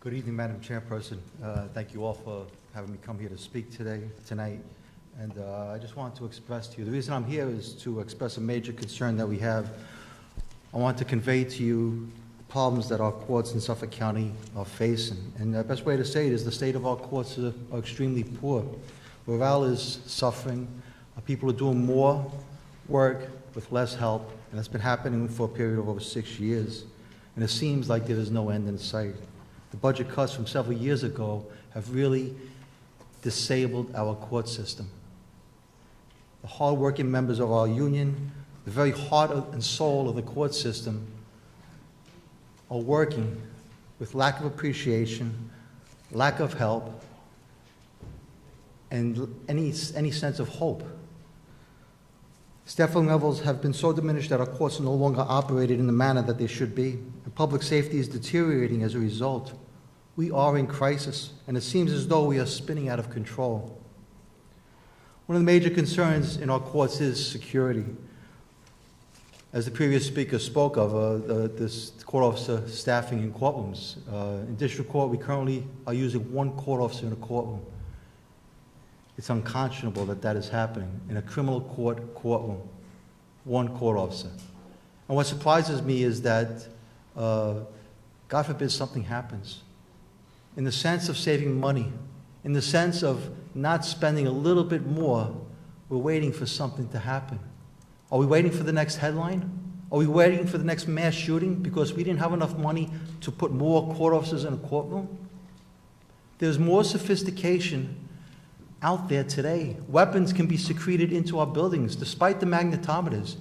Good evening, Madam Chairperson. Thank you all for having me come here to speak tonight. And I just wanted to express to you, the reason I'm here is to express a major concern that we have. I want to convey to you the problems that our courts in Suffolk County are facing. And the best way to say it is the state of our courts are extremely poor. Morale is suffering. People are doing more work with less help, and that's been happening for a period of over 6 years. And it seems like there is no end in sight. The budget cuts from several years ago have really disabled our court system. The hard-working members of our union, the very heart and soul of the court system, are working with lack of appreciation, lack of help, and any sense of hope. Staffing levels have been so diminished that our courts are no longer operated in the manner that they should be, and public safety is deteriorating as a result. We are in crisis, and it seems as though we are spinning out of control. One of the major concerns in our courts is security. As the previous speaker spoke of, this court officer staffing in courtrooms. In district court, we currently are using one court officer in a courtroom. It's unconscionable that that is happening in a criminal courtroom, one court officer. And what surprises me is that, God forbid something happens. In the sense of saving money, in the sense of not spending a little bit more, we're waiting for something to happen. Are we waiting for the next headline? Are we waiting for the next mass shooting because we didn't have enough money to put more court officers in a courtroom? There's more sophistication out there today. Weapons can be secreted into our buildings despite the magnetometers,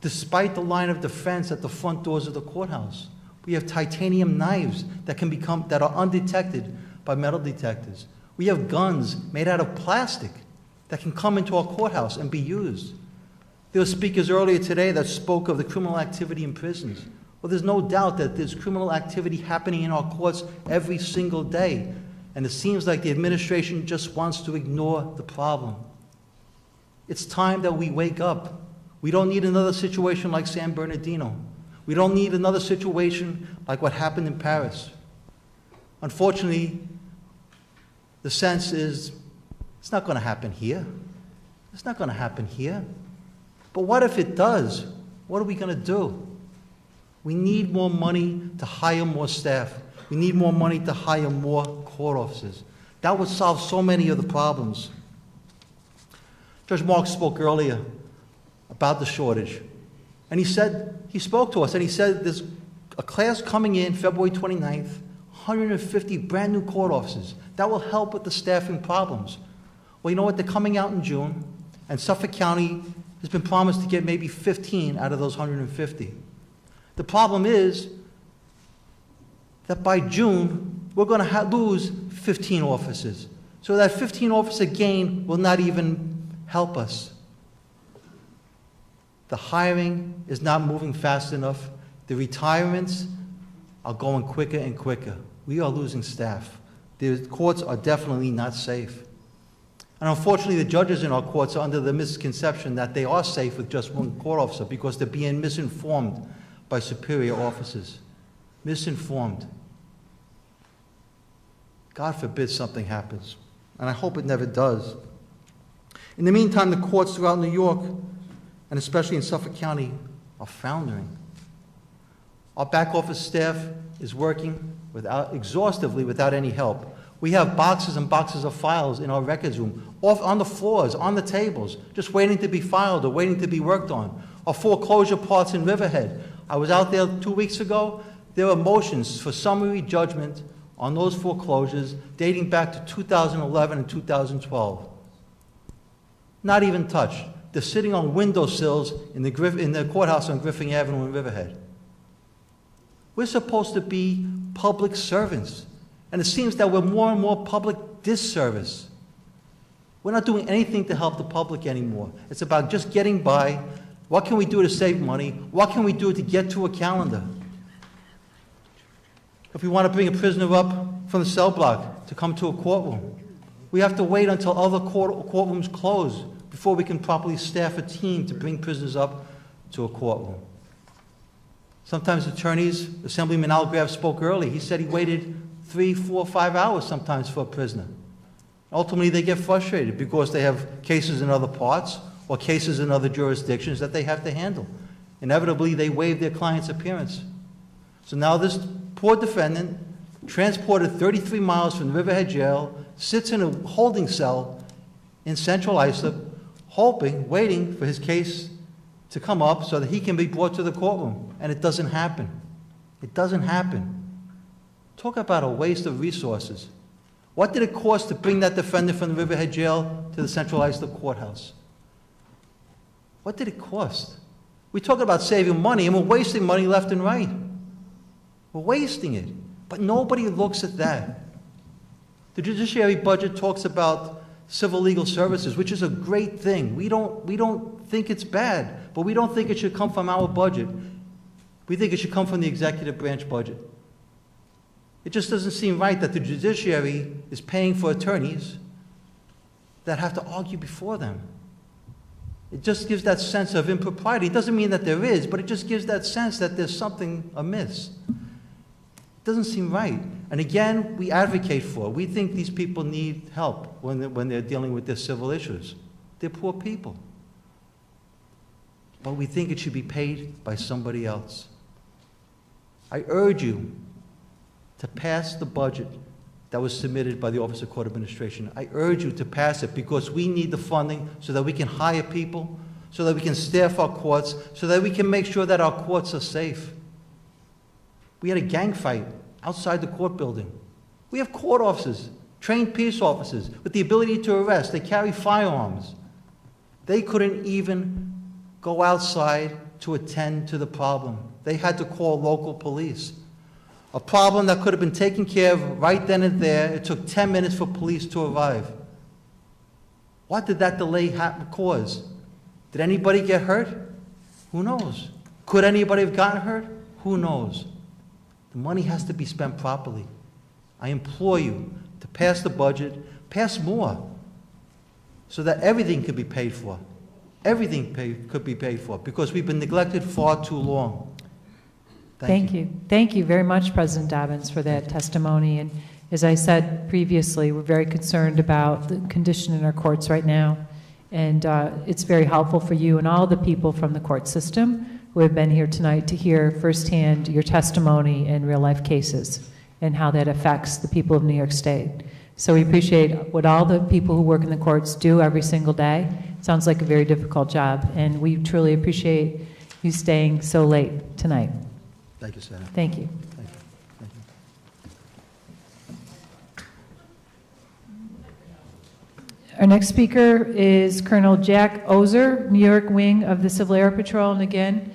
despite the line of defense at the front doors of the courthouse. We have titanium knives that are undetected by metal detectors. We have guns made out of plastic that can come into our courthouse and be used. There were speakers earlier today that spoke of the criminal activity in prisons. Well, there's no doubt that there's criminal activity happening in our courts every single day. And it seems like the administration just wants to ignore the problem. It's time that we wake up. We don't need another situation like San Bernardino. We don't need another situation like what happened in Paris. Unfortunately, the sense is, it's not going to happen here. It's not going to happen here. But what if it does? What are we going to do? We need more money to hire more staff. We need more money to hire more court officers. That would solve so many of the problems. Judge Marks spoke earlier about the shortage. And he spoke to us, and he said there's a class coming in February 29th, 150 brand new court officers. That will help with the staffing problems. Well, you know what? They're coming out in June, and Suffolk County has been promised to get maybe 15 out of those 150. The problem is that by June, we're going to lose 15 officers. So that 15 officer gain will not even help us. The hiring is not moving fast enough. The retirements are going quicker and quicker. We are losing staff. The courts are definitely not safe. And unfortunately, the judges in our courts are under the misconception that they are safe with just one court officer because they're being misinformed by superior officers. Misinformed. God forbid something happens, and I hope it never does. In the meantime, the courts throughout New York, and especially in Suffolk County, are foundering. Our back office staff is working exhaustively without any help. We have boxes and boxes of files in our records room, off on the floors, on the tables, just waiting to be filed or waiting to be worked on. Our foreclosure parts in Riverhead. I was out there 2 weeks ago. There were motions for summary judgment on those foreclosures dating back to 2011 and 2012. Not even touched. They're sitting on windowsills in the courthouse on Griffin Avenue in Riverhead. We're supposed to be public servants, and it seems that we're more and more public disservice. We're not doing anything to help the public anymore. It's about just getting by. What can we do to save money? What can we do to get to a calendar? If we want to bring a prisoner up from the cell block to come to a courtroom, we have to wait until other courtrooms close before we can properly staff a team to bring prisoners up to a courtroom. Sometimes attorneys, Assemblyman Algraff spoke early. He said he waited 3, 4, 5 hours sometimes for a prisoner. Ultimately, they get frustrated because they have cases in other parts or cases in other jurisdictions that they have to handle. Inevitably, they waive their client's appearance. So now this poor defendant, transported 33 miles from the Riverhead Jail, sits in a holding cell in Central Islip, waiting for his case to come up so that he can be brought to the courtroom. And it doesn't happen. It doesn't happen. Talk about a waste of resources. What did it cost to bring that defendant from the Riverhead Jail to the Central Islip Courthouse? What did it cost? We're talking about saving money, and we're wasting money left and right. We're wasting it. But nobody looks at that. The judiciary budget talks about civil legal services, which is a great thing. We don't think it's bad, but we don't think it should come from our budget. We think it should come from the executive branch budget. It just doesn't seem right that the judiciary is paying for attorneys that have to argue before them. It just gives that sense of impropriety. It doesn't mean that there is, but it just gives that sense that there's something amiss. It doesn't seem right. And again, we advocate for it. We think these people need help when they're dealing with their civil issues. They're poor people. But we think it should be paid by somebody else. I urge you to pass the budget that was submitted by the Office of Court Administration. I urge you to pass it because we need the funding so that we can hire people, so that we can staff our courts, so that we can make sure that our courts are safe. We had a gang fight outside the court building. We have court officers, trained peace officers, with the ability to arrest. They carry firearms. They couldn't even go outside to attend to the problem. They had to call local police. A problem that could have been taken care of right then and there. It took 10 minutes for police to arrive. What did that delay cause? Did anybody get hurt? Who knows? Could anybody have gotten hurt? Who knows? The money has to be spent properly. I implore you to pass the budget, pass more, so that everything could be paid for. Everything could be paid for, because we've been neglected far too long. Thank you. Thank you very much, President Dobbins, for that testimony. And as I said previously, we're very concerned about the condition in our courts right now. And it's very helpful for you and all the people from the court system who have been here tonight to hear firsthand your testimony in real-life cases and how that affects the people of New York State. So we appreciate what all the people who work in the courts do every single day. It sounds like a very difficult job, and we truly appreciate you staying so late tonight. Thank you, Senator. Thank you. Thank you. Thank you. Our next speaker is Colonel Jack Ozer, New York Wing of the Civil Air Patrol. And again,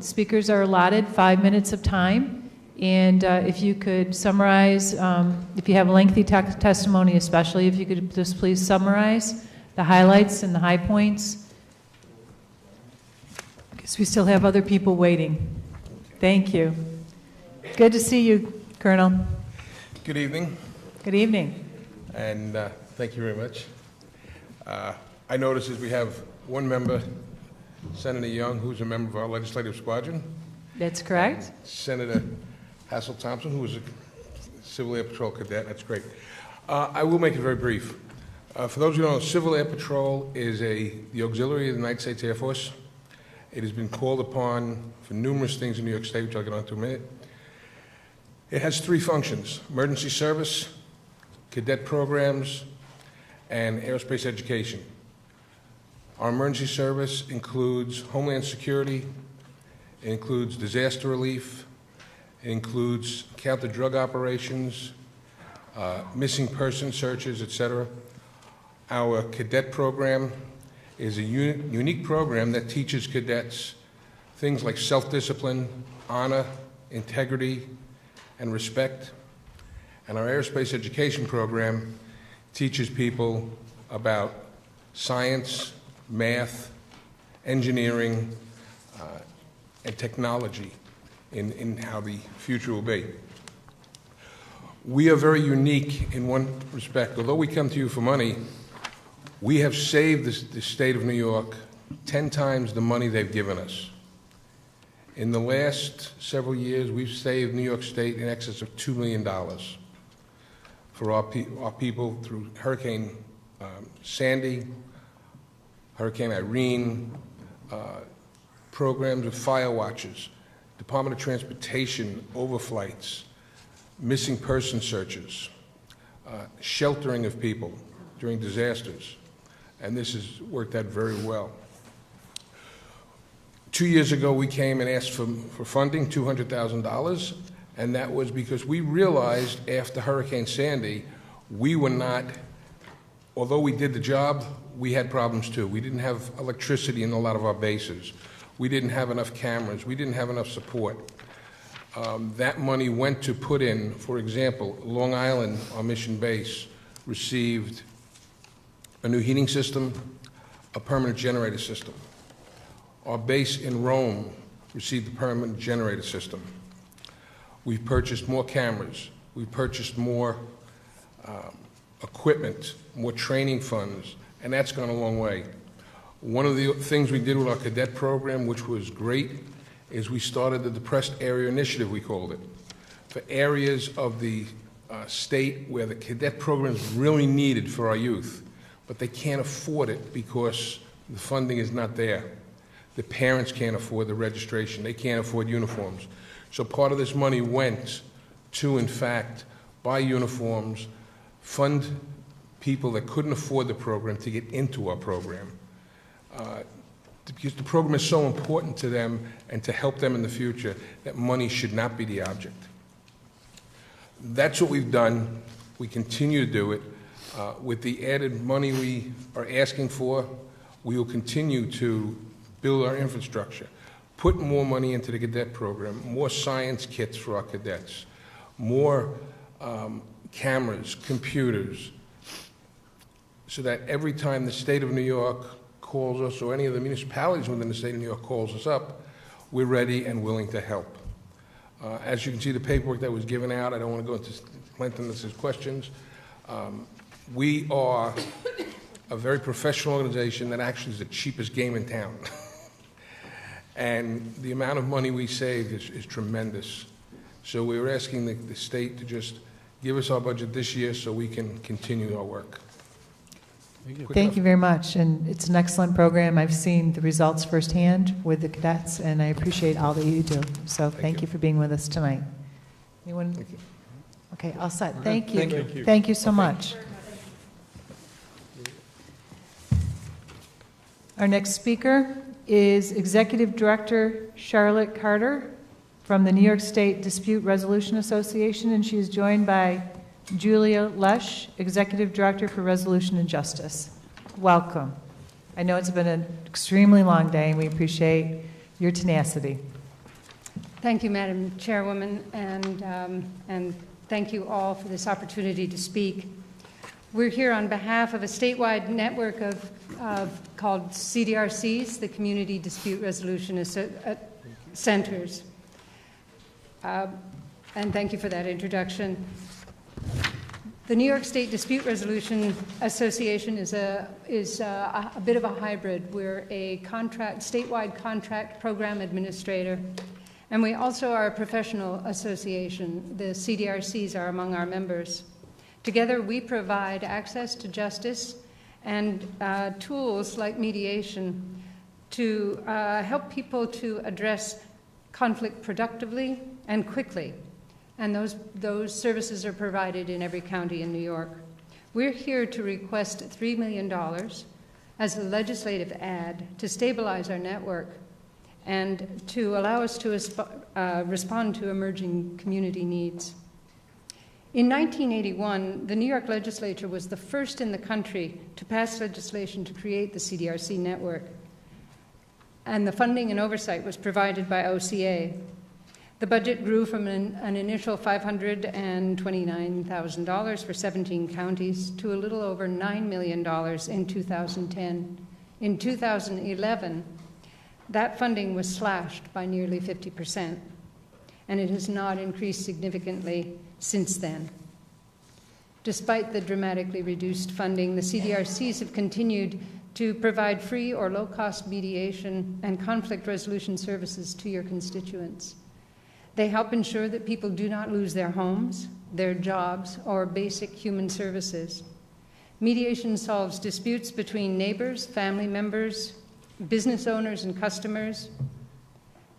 speakers are allotted 5 minutes of time. And if you could summarize, if you have a lengthy testimony especially, if you could just please summarize the highlights and the high points. Because we still have other people waiting. Thank you. Good to see you, Colonel. Good evening. Good evening. And thank you very much. I notice that we have one member, Senator Young, who's a member of our legislative squadron. That's correct. Senator Hassel Thompson, who is a Civil Air Patrol cadet. That's great. I will make it very brief. For those who don't know, Civil Air Patrol is the auxiliary of the United States Air Force. It has been called upon for numerous things in New York State, which I'll get on to in a minute. It has three functions: emergency service, cadet programs, and aerospace education. Our emergency service includes Homeland Security, it includes disaster relief, it includes counter-drug operations, missing person searches, etc. Our cadet program is a unique program that teaches cadets things like self-discipline, honor, integrity, and respect. And our aerospace education program teaches people about science, math, engineering, and technology in how the future will be. We are very unique in one respect. Although we come to you for money, we have saved the state of New York 10 times the money they've given us. In the last several years, we've saved New York State in excess of $2 million for our people through Hurricane Sandy, Hurricane Irene, programs of fire watches, Department of Transportation overflights, missing person searches, sheltering of people during disasters, and this has worked out very well. 2 years ago, we came and asked for funding, $200,000, and that was because we realized after Hurricane Sandy, we were not, although we did the job, we had problems too. We didn't have electricity in a lot of our bases. We didn't have enough cameras. We didn't have enough support. That money went to put in, for example, Long Island, our mission base, received a new heating system, a permanent generator system. Our base in Rome received a permanent generator system. We've purchased more cameras. We've purchased more equipment, more training funds, and that's gone a long way. One of the things we did with our cadet program, which was great, is we started the Depressed Area Initiative, we called it, for areas of the state where the cadet program is really needed for our youth, but they can't afford it because the funding is not there. The parents can't afford the registration. They can't afford uniforms. So part of this money went to, in fact, buy uniforms, fund people that couldn't afford the program to get into our program. Because the program is so important to them and to help them in the future that money should not be the object. That's what we've done. We continue to do it. With the added money we are asking for, we will continue to build our infrastructure, put more money into the cadet program, more science kits for our cadets, more cameras, computers, so that every time the state of New York calls us or any of the municipalities within the state of New York calls us up, we're ready and willing to help. As you can see, the paperwork that was given out, I don't want to go into lengthiness of questions. We are a very professional organization that actually is the cheapest game in town. And the amount of money we save is tremendous. So we're asking the state to just give us our budget this year so we can continue our work. Thank you very much, and it's an excellent program. I've seen the results firsthand with the cadets, and I appreciate all that you do. So thank you for being with us tonight. Anyone? Thank you. Okay, all set. Thank you. Thank you. Thank you so much. Our next speaker is Executive Director Charlotte Carter from the New York State Dispute Resolution Association, and she is joined by Julia Lesh, Executive Director for Resolution and Justice. Welcome. I know it's been an extremely long day, and we appreciate your tenacity. Thank you, Madam Chairwoman, and thank you all for this opportunity to speak. We're here on behalf of a statewide network called CDRCs, the Community Dispute Resolution Centers. And thank you for that introduction. The New York State Dispute Resolution Association is a bit of a hybrid. We're a statewide contract program administrator, and we also are a professional association. The CDRCs are among our members. Together, we provide access to justice and tools like mediation to help people to address conflict productively and quickly. And those services are provided in every county in New York. We're here to request $3 million as a legislative add to stabilize our network and to allow us to respond to emerging community needs. In 1981, the New York legislature was the first in the country to pass legislation to create the CDRC network, and the funding and oversight was provided by OCA. The budget grew from an initial $529,000 for 17 counties to a little over $9 million in 2010. In 2011, that funding was slashed by nearly 50%, and it has not increased significantly since then. Despite the dramatically reduced funding, the CDRCs have continued to provide free or low-cost mediation and conflict resolution services to your constituents. They help ensure that people do not lose their homes, their jobs, or basic human services. Mediation solves disputes between neighbors, family members, business owners, and customers,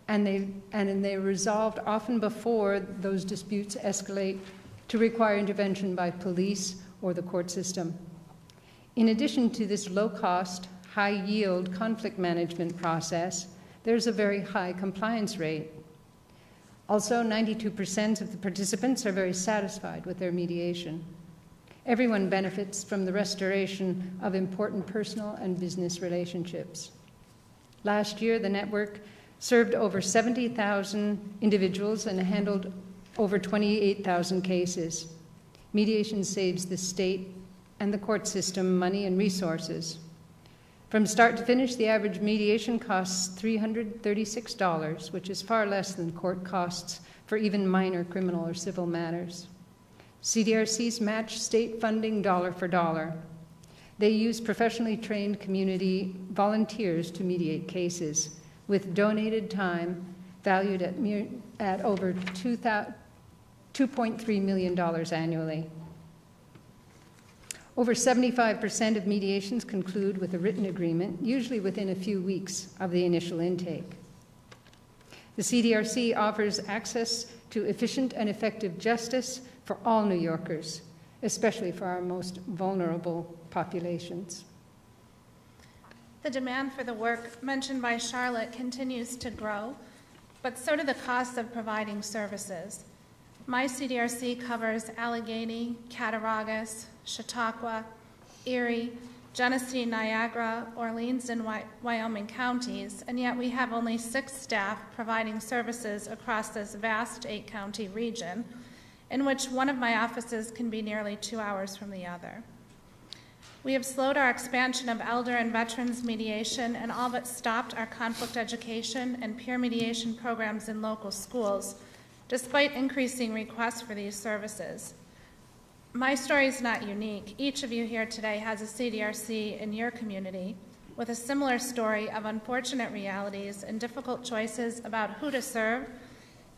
and they're resolved often before those disputes escalate to require intervention by police or the court system. In addition to this low-cost, high-yield conflict management process, there's a very high compliance rate. Also, 92% of the participants are very satisfied with their mediation. Everyone benefits from the restoration of important personal and business relationships. Last year, the network served over 70,000 individuals and handled over 28,000 cases. Mediation saves the state and the court system money and resources. From start to finish, the average mediation costs $336, which is far less than court costs for even minor criminal or civil matters. CDRCs match state funding dollar for dollar. They use professionally trained community volunteers to mediate cases, with donated time valued at over $2.3 million annually. Over 75% of mediations conclude with a written agreement, usually within a few weeks of the initial intake. The CDRC offers access to efficient and effective justice for all New Yorkers, especially for our most vulnerable populations. The demand for the work mentioned by Charlotte continues to grow, but so do the costs of providing services. My CDRC covers Allegheny, Cattaraugus, Chautauqua, Erie, Genesee, Niagara, Orleans, and Wyoming counties, and yet we have only 6 staff providing services across this vast 8-county region, in which one of my offices can be nearly 2 hours from the other. We have slowed our expansion of elder and veterans mediation and all but stopped our conflict education and peer mediation programs in local schools, despite increasing requests for these services. My story is not unique. Each of you here today has a CDRC in your community with a similar story of unfortunate realities and difficult choices about who to serve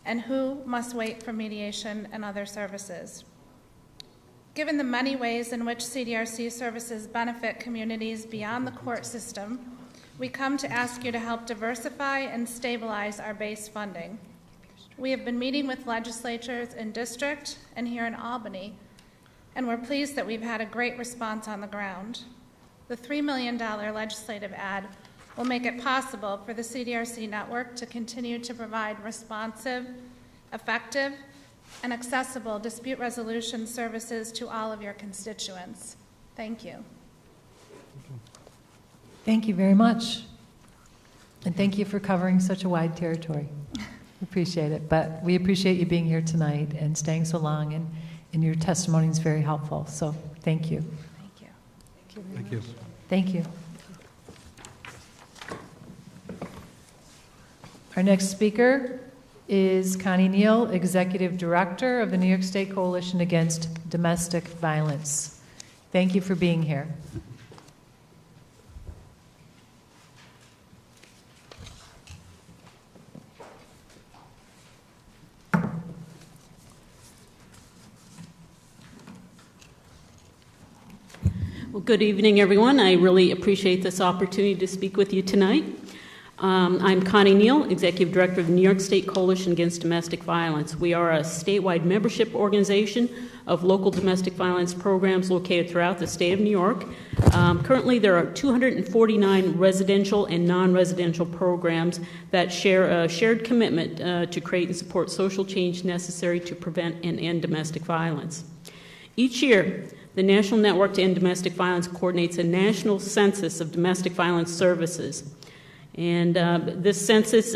and who must wait for mediation and other services. Given the many ways in which CDRC services benefit communities beyond the court system, we come to ask you to help diversify and stabilize our base funding. We have been meeting with legislatures in district and here in Albany, and we're pleased that we've had a great response on the ground. The $3 million legislative ad will make it possible for the CDRC network to continue to provide responsive, effective, and accessible dispute resolution services to all of your constituents. Thank you. Thank you very much. And thank you for covering such a wide territory. Appreciate it. But we appreciate you being here tonight and staying so long, and your testimony is very helpful. So thank you. Thank you. Thank you. Thank you. Our next speaker is Connie Neal, Executive Director of the New York State Coalition Against Domestic Violence. Thank you for being here. Well, good evening, everyone. I really appreciate this opportunity to speak with you tonight. I'm Connie Neal, Executive Director of the New York State Coalition Against Domestic Violence. We are a statewide membership organization of local domestic violence programs located throughout the state of New York. Currently, there are 249 residential and non-residential programs that share a shared commitment to create and support social change necessary to prevent and end domestic violence. Each year, the National Network to End Domestic Violence coordinates a national census of domestic violence services. And this census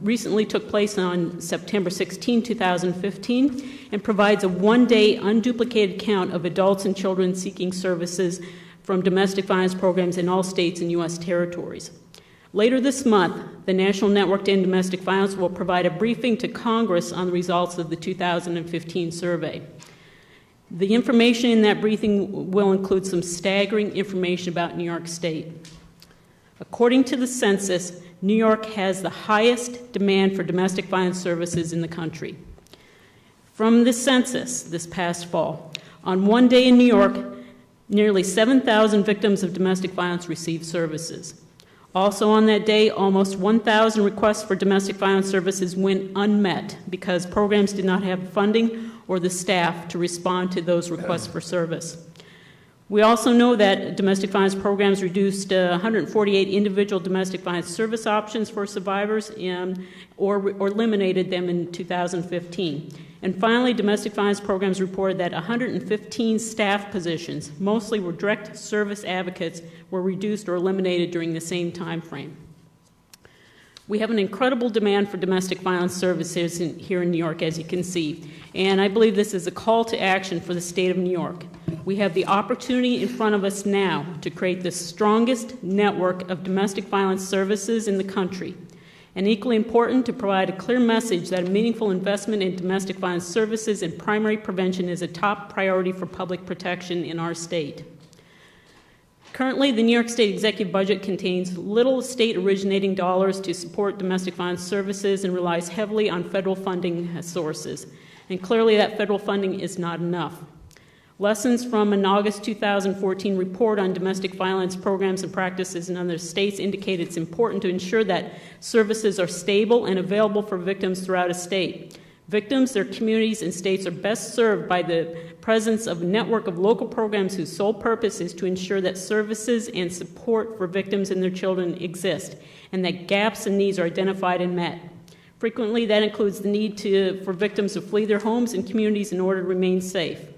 recently took place on September 16, 2015, and provides a one-day unduplicated count of adults and children seeking services from domestic violence programs in all states and U.S. territories. Later this month, the National Network to End Domestic Violence will provide a briefing to Congress on the results of the 2015 survey. The information in that briefing will include some staggering information about New York State. According to the census, New York has the highest demand for domestic violence services in the country. From the census this past fall, on one day in New York, nearly 7,000 victims of domestic violence received services. Also on that day, almost 1,000 requests for domestic violence services went unmet because programs did not have funding or the staff to respond to those requests for service. We also know that domestic violence programs reduced 148 individual domestic violence service options for survivors or eliminated them in 2015. And finally, domestic violence programs reported that 115 staff positions, mostly were direct service advocates, were reduced or eliminated during the same time frame. We have an incredible demand for domestic violence services here in New York, as you can see, and I believe this is a call to action for the state of New York. We have the opportunity in front of us now to create the strongest network of domestic violence services in the country, and equally important, to provide a clear message that a meaningful investment in domestic violence services and primary prevention is a top priority for public protection in our state. Currently, the New York State executive budget contains little state-originating dollars to support domestic violence services and relies heavily on federal funding sources. And clearly, that federal funding is not enough. Lessons from an August 2014 report on domestic violence programs and practices in other states indicate it's important to ensure that services are stable and available for victims throughout a state. Victims, their communities, and states are best served by the presence of a network of local programs whose sole purpose is to ensure that services and support for victims and their children exist, and that gaps and needs are identified and met. Frequently, that includes the need for victims to flee their homes and communities in order to remain safe.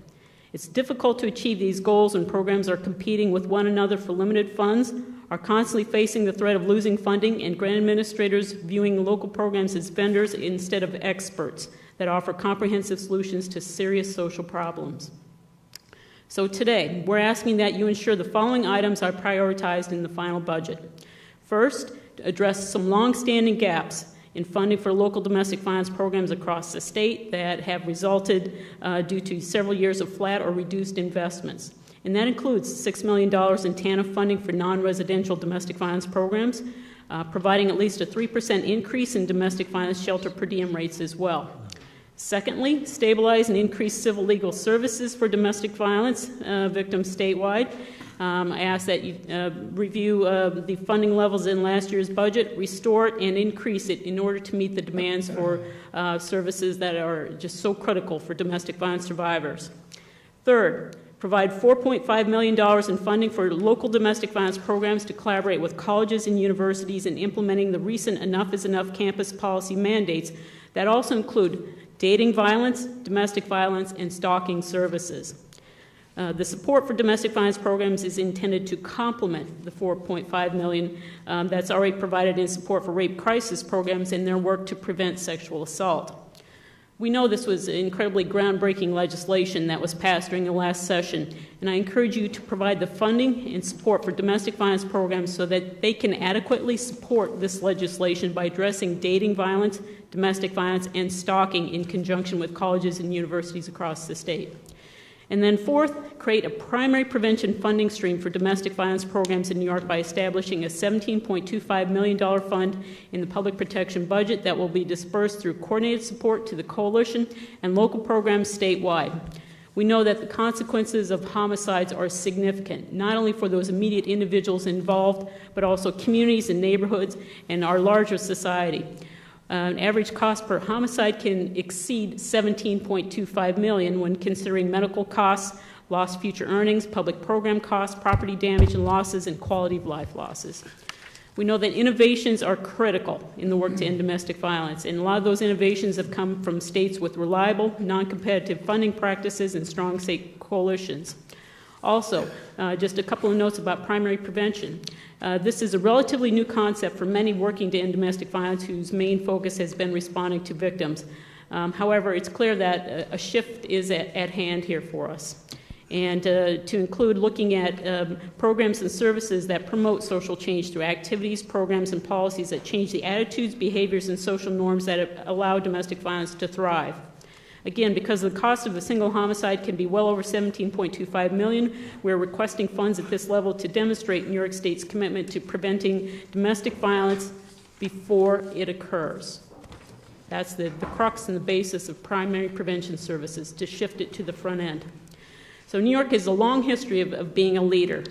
It's difficult to achieve these goals when programs are competing with one another for limited funds, are constantly facing the threat of losing funding, and grant administrators viewing local programs as vendors instead of experts that offer comprehensive solutions to serious social problems. So today, we're asking that you ensure the following items are prioritized in the final budget. First, to address some long-standing gaps in funding for local domestic violence programs across the state that have resulted due to several years of flat or reduced investments. And that includes $6 million in TANF funding for non-residential domestic violence programs, providing at least a 3% increase in domestic violence shelter per diem rates as well. Secondly, stabilize and increase civil legal services for domestic violence victims statewide. I ask that you review the funding levels in last year's budget, restore it, and increase it in order to meet the demands for services that are just so critical for domestic violence survivors. Third, provide $4.5 million in funding for local domestic violence programs to collaborate with colleges and universities in implementing the recent Enough is Enough campus policy mandates that also include dating violence, domestic violence, and stalking services. The support for domestic violence programs is intended to complement the $4.5 million that's already provided in support for rape crisis programs in their work to prevent sexual assault. We know this was incredibly groundbreaking legislation that was passed during the last session, and I encourage you to provide the funding and support for domestic violence programs so that they can adequately support this legislation by addressing dating violence, domestic violence, and stalking in conjunction with colleges and universities across the state. And then fourth, create a primary prevention funding stream for domestic violence programs in New York by establishing a $17.25 million fund in the public protection budget that will be dispersed through coordinated support to the coalition and local programs statewide. We know that the consequences of homicides are significant, not only for those immediate individuals involved, but also communities and neighborhoods and our larger society. An average cost per homicide can exceed $17.25 million when considering medical costs, lost future earnings, public program costs, property damage and losses, and quality of life losses. We know that innovations are critical in the work to end domestic violence, and a lot of those innovations have come from states with reliable, non-competitive funding practices and strong state coalitions. Also, just a couple of notes about primary prevention. This is a relatively new concept for many working to end domestic violence whose main focus has been responding to victims. However, it's clear that a shift is at hand here for us. And to include looking at programs and services that promote social change through activities, programs, and policies that change the attitudes, behaviors, and social norms that allow domestic violence to thrive. Again, because the cost of a single homicide can be well over $17.25 million, we're requesting funds at this level to demonstrate New York State's commitment to preventing domestic violence before it occurs. That's the crux and the basis of primary prevention services, to shift it to the front end. So New York has a long history of being a leader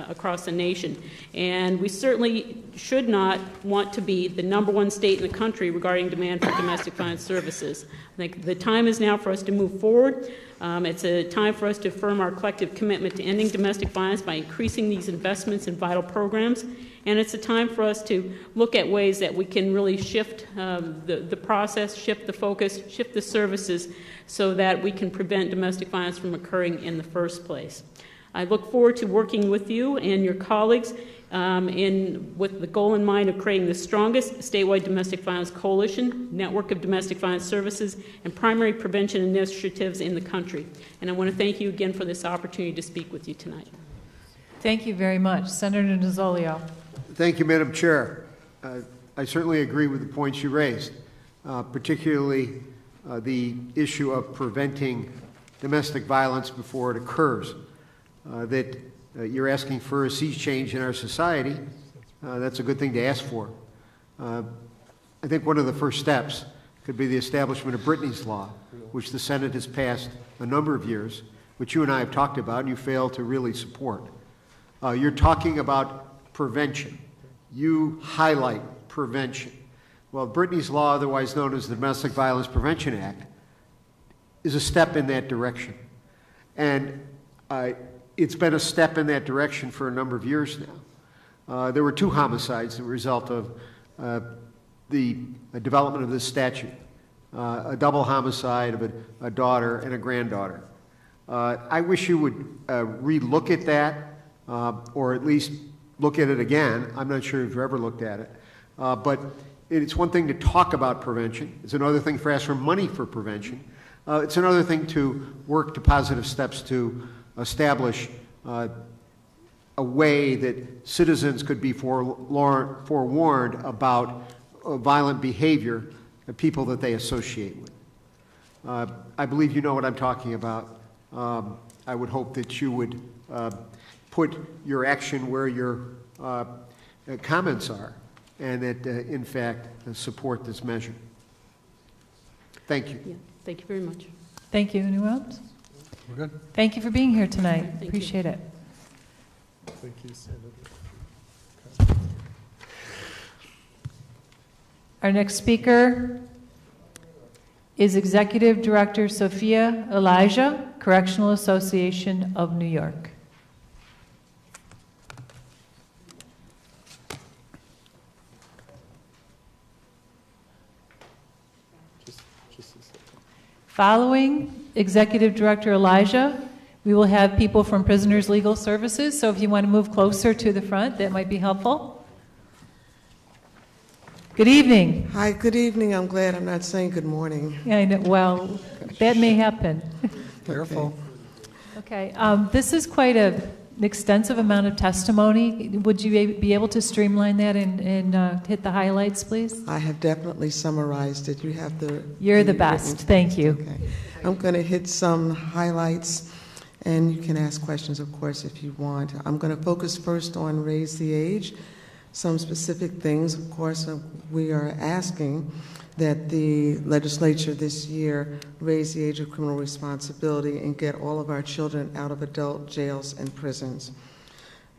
across the nation, and we certainly should not want to be the #1 state in the country regarding demand for domestic violence services. I think the time is now for us to move forward. It's a time for us to affirm our collective commitment to ending domestic violence by increasing these investments in vital programs, and it's a time for us to look at ways that we can really shift the process, shift the focus, shift the services so that we can prevent domestic violence from occurring in the first place. I look forward to working with you and your colleagues with the goal in mind of creating the strongest statewide domestic violence coalition, network of domestic violence services, and primary prevention initiatives in the country. And I want to thank you again for this opportunity to speak with you tonight. Thank you very much. Senator Nozzolio. Thank you, Madam Chair. I certainly agree with the points you raised, particularly the issue of preventing domestic violence before it occurs. That you're asking for a sea change in our society. That's a good thing to ask for. I think one of the first steps could be the establishment of Brittany's Law, which the Senate has passed a number of years, which you and I have talked about, and you failed to really support. You're talking about prevention. You highlight prevention. Well, Brittany's Law, otherwise known as the Domestic Violence Prevention Act, is a step in that direction. And it's been a step in that direction for a number of years now. There were 2 homicides as a result of the development of this statute, a double homicide of a daughter and a granddaughter. I wish you would re-look at that, or at least look at it again. I'm not sure if you've ever looked at it. But it's one thing to talk about prevention. It's another thing to ask for money for prevention. It's another thing to work to positive steps to establish a way that citizens could be forewarned about violent behavior of people that they associate with. I believe you know what I'm talking about. I would hope that you would put your action where your comments are, and that, in fact, support this measure. Thank you. Yeah, thank you very much. Thank you. Anyone else? We're good. Thank you for being here tonight. Thank you. Appreciate it. Thank you, Senator. Our next speaker is Executive Director Sophia Elijah, Correctional Association of New York. Just a second. Following Executive Director Elijah, we will have people from Prisoners Legal Services, so if you want to move closer to the front, that might be helpful. Good evening. Hi, good evening. I'm glad I'm not saying good morning. Yeah, I know. Well, that may happen. Careful. Okay, this is quite an extensive amount of testimony. Would you be able to streamline that and hit the highlights, please? I have definitely summarized it. You have the... You're the best. Thank you. Okay. I'm going to hit some highlights, and you can ask questions, of course, if you want. I'm going to focus first on raise the age. Some specific things, of course, we are asking that the legislature this year raise the age of criminal responsibility and get all of our children out of adult jails and prisons.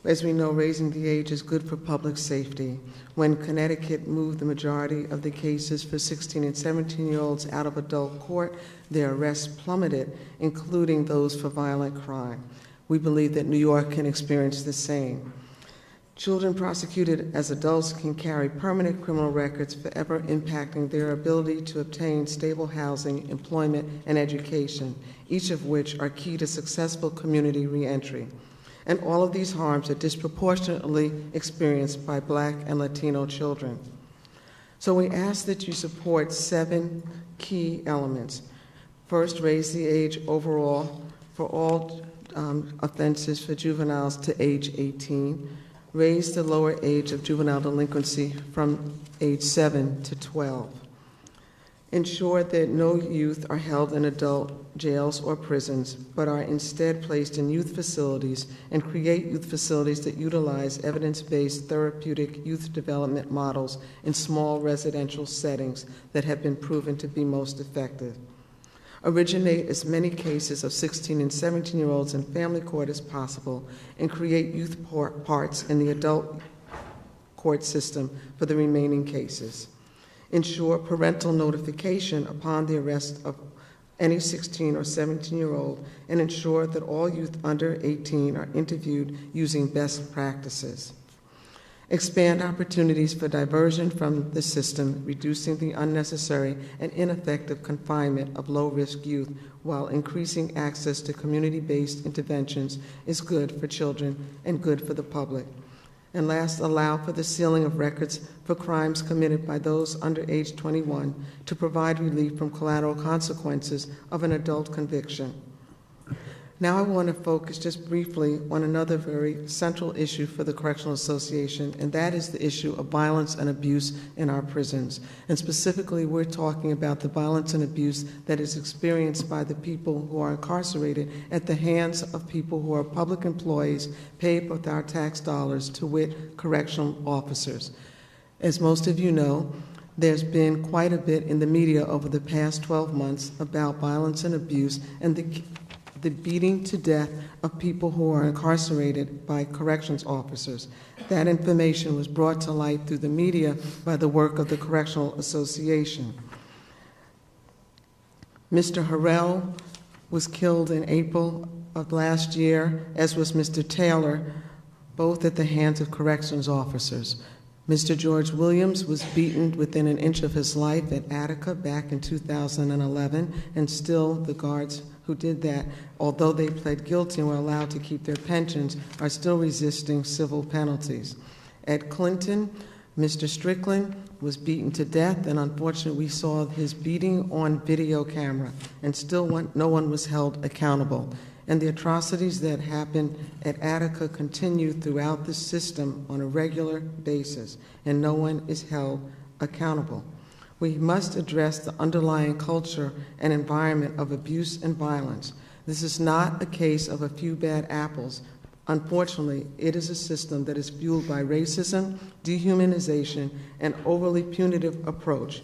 As we know, raising the age is good for public safety. When Connecticut moved the majority of the cases for 16 and 17-year-olds out of adult court, their arrests plummeted, including those for violent crime. We believe that New York can experience the same. Children prosecuted as adults can carry permanent criminal records, forever impacting their ability to obtain stable housing, employment, and education, each of which are key to successful community reentry. And all of these harms are disproportionately experienced by Black and Latino children. So we ask that you support 7 key elements. First, raise the age overall for all offenses for juveniles to age 18. Raise the lower age of juvenile delinquency from age 7 to 12. Ensure that no youth are held in adult jails or prisons, but are instead placed in youth facilities, and create youth facilities that utilize evidence-based therapeutic youth development models in small residential settings that have been proven to be most effective. Originate as many cases of 16 and 17-year-olds in family court as possible, and create youth parts in the adult court system for the remaining cases. Ensure parental notification upon the arrest of any 16 or 17-year-old, and ensure that all youth under 18 are interviewed using best practices. Expand opportunities for diversion from the system, reducing the unnecessary and ineffective confinement of low-risk youth while increasing access to community-based interventions is good for children and good for the public. And last, allow for the sealing of records for crimes committed by those under age 21 to provide relief from collateral consequences of an adult conviction. Now I want to focus just briefly on another very central issue for the Correctional Association, and that is the issue of violence and abuse in our prisons. And specifically, we're talking about the violence and abuse that is experienced by the people who are incarcerated at the hands of people who are public employees paid with our tax dollars, to wit, correctional officers. As most of you know, there's been quite a bit in the media over the past 12 months about violence and abuse and the beating to death of people who are incarcerated by corrections officers. That information was brought to light through the media by the work of the Correctional Association. Mr. Harrell was killed in April of last year, as was Mr. Taylor, both at the hands of corrections officers. Mr. George Williams was beaten within an inch of his life at Attica back in 2011, and still the guards who did that, although they pled guilty and were allowed to keep their pensions, are still resisting civil penalties. At Clinton, Mr. Strickland was beaten to death, and unfortunately we saw his beating on video camera, and still no one was held accountable. And the atrocities that happened at Attica continue throughout the system on a regular basis, and no one is held accountable. We must address the underlying culture and environment of abuse and violence. This is not a case of a few bad apples. Unfortunately, it is a system that is fueled by racism, dehumanization, and overly punitive approach.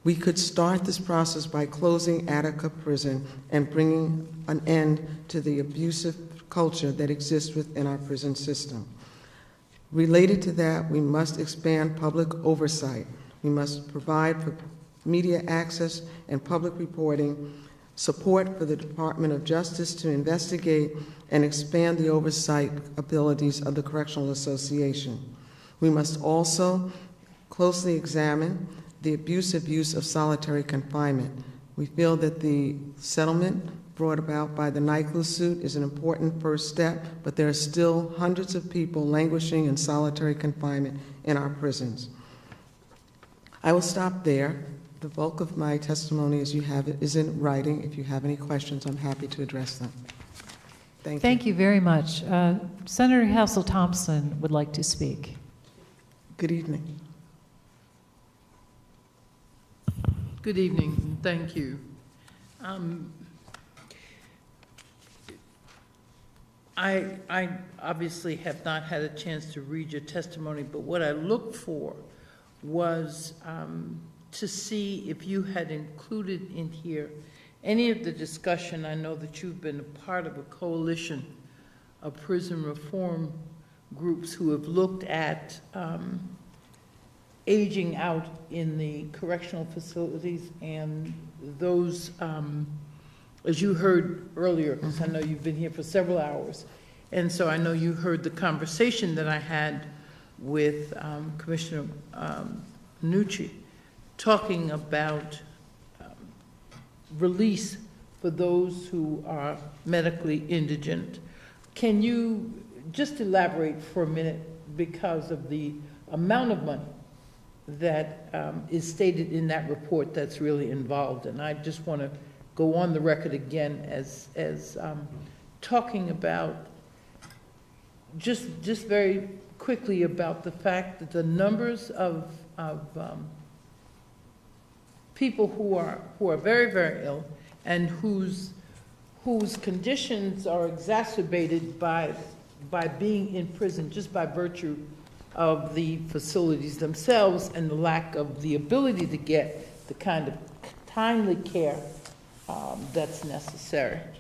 We could start this process by closing Attica Prison and bringing an end to the abusive culture that exists within our prison system. Related to that, we must expand public oversight. We must provide for media access and public reporting, support for the Department of Justice to investigate and expand the oversight abilities of the Correctional Association. We must also closely examine the abusive use of solitary confinement. We feel that the settlement brought about by the NICLU suit is an important first step, but there are still hundreds of people languishing in solitary confinement in our prisons. I will stop there. The bulk of my testimony, as you have it, is in writing. If you have any questions, I'm happy to address them. Thank you. Thank you very much. Senator Hassel-Thompson would like to speak. Good evening. Good evening. Thank you. I obviously have not had a chance to read your testimony, but what I looked for was to see if you had included in here any of the discussion. I know that you've been a part of a coalition of prison reform groups who have looked at aging out in the correctional facilities, and those, as you heard earlier, because I know you've been here for several hours, and so I know you heard the conversation that I had with Commissioner Nucci, talking about release for those who are medically indigent. Can you just elaborate for a minute, because of the amount of money that is stated in that report that's really involved? And I just want to go on the record again as talking about just very quickly about the fact that the numbers of people who are very, very ill and whose conditions are exacerbated by being in prison just by virtue of the facilities themselves and the lack of the ability to get the kind of timely care that's necessary.